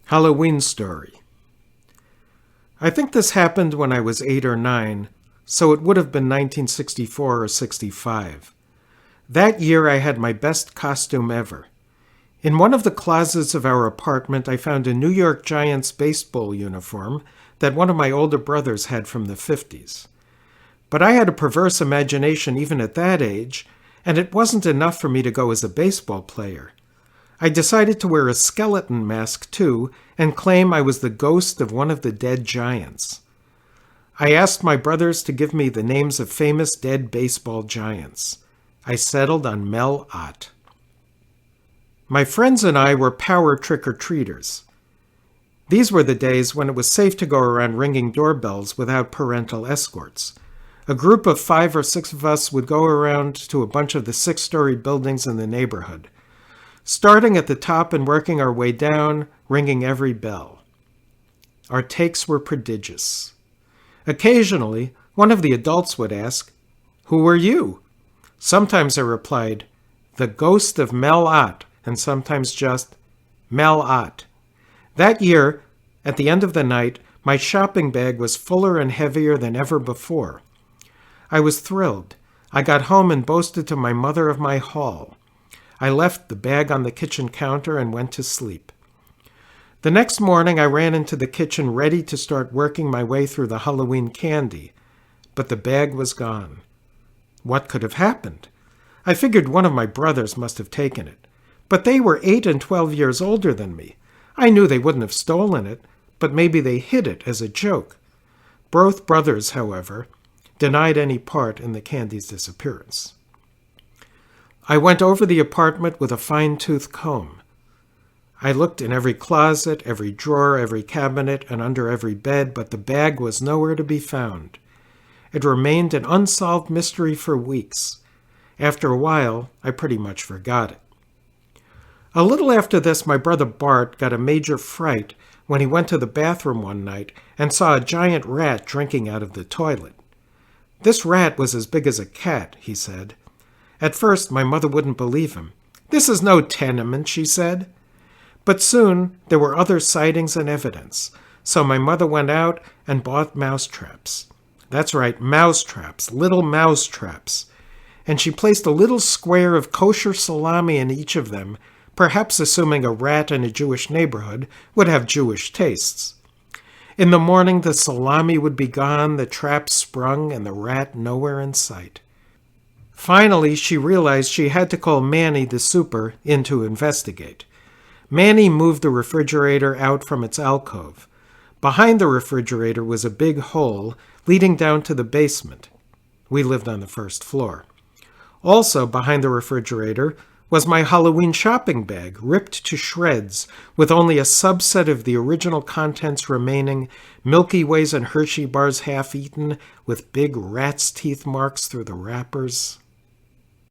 Halloween story. I think this happened when I was 8 or 9, so it would have been 1964 or 65. That year I had my best costume ever. In one of the closets of our apartment, I found a New York Giants baseball uniform that one of my older brothers had from the 50s. But I had a perverse imagination even at that age, and it wasn't enough for me to go as a baseball player. I decided to wear a skeleton mask too and claim I was the ghost of one of the dead giants. I asked my brothers to give me the names of famous dead baseball giants. I settled on Mel Ott. My friends and I were power trick-or-treaters. These were the days when it was safe to go around ringing doorbells without parental escorts. A group of 5 or 6 of us would go around to a bunch of the 6-story buildings in the neighborhood, starting at the top and working our way down, ringing every bell. Our takes were prodigious. Occasionally, one of the adults would ask, "Who are you?" Sometimes I replied, "The ghost of Mel Ott," and sometimes just, "Mel Ott." That year, at the end of the night, my shopping bag was fuller and heavier than ever before. I was thrilled. I got home and boasted to my mother of my haul. I left the bag on the kitchen counter and went to sleep. The next morning, I ran into the kitchen ready to start working my way through the Halloween candy, but the bag was gone. What could have happened? I figured one of my brothers must have taken it, but they were 8 and 12 years older than me. I knew they wouldn't have stolen it, but maybe they hid it as a joke. Both brothers, however, denied any part in the candy's disappearance. I went over the apartment with a fine-tooth comb. I looked in every closet, every drawer, every cabinet, and under every bed, but the bag was nowhere to be found. It remained an unsolved mystery for weeks. After a while, I pretty much forgot it. A little after this, my brother Bart got a major fright when he went to the bathroom one night and saw a giant rat drinking out of the toilet. This rat was as big as a cat, he said. At first, my mother wouldn't believe him. "This is no tenement," she said. But soon, there were other sightings and evidence, so my mother went out and bought mousetraps. That's right, mousetraps, little mousetraps. And she placed a little square of kosher salami in each of them, perhaps assuming a rat in a Jewish neighborhood would have Jewish tastes. In the morning, the salami would be gone, the trap sprung, and the rat nowhere in sight. Finally, she realized she had to call Manny, the super, in to investigate. Manny moved the refrigerator out from its alcove. Behind the refrigerator was a big hole leading down to the basement. We lived on the first floor. Also behind the refrigerator was my Halloween shopping bag, ripped to shreds, with only a subset of the original contents remaining, Milky Ways and Hershey bars half-eaten, with big rat's teeth marks through the wrappers.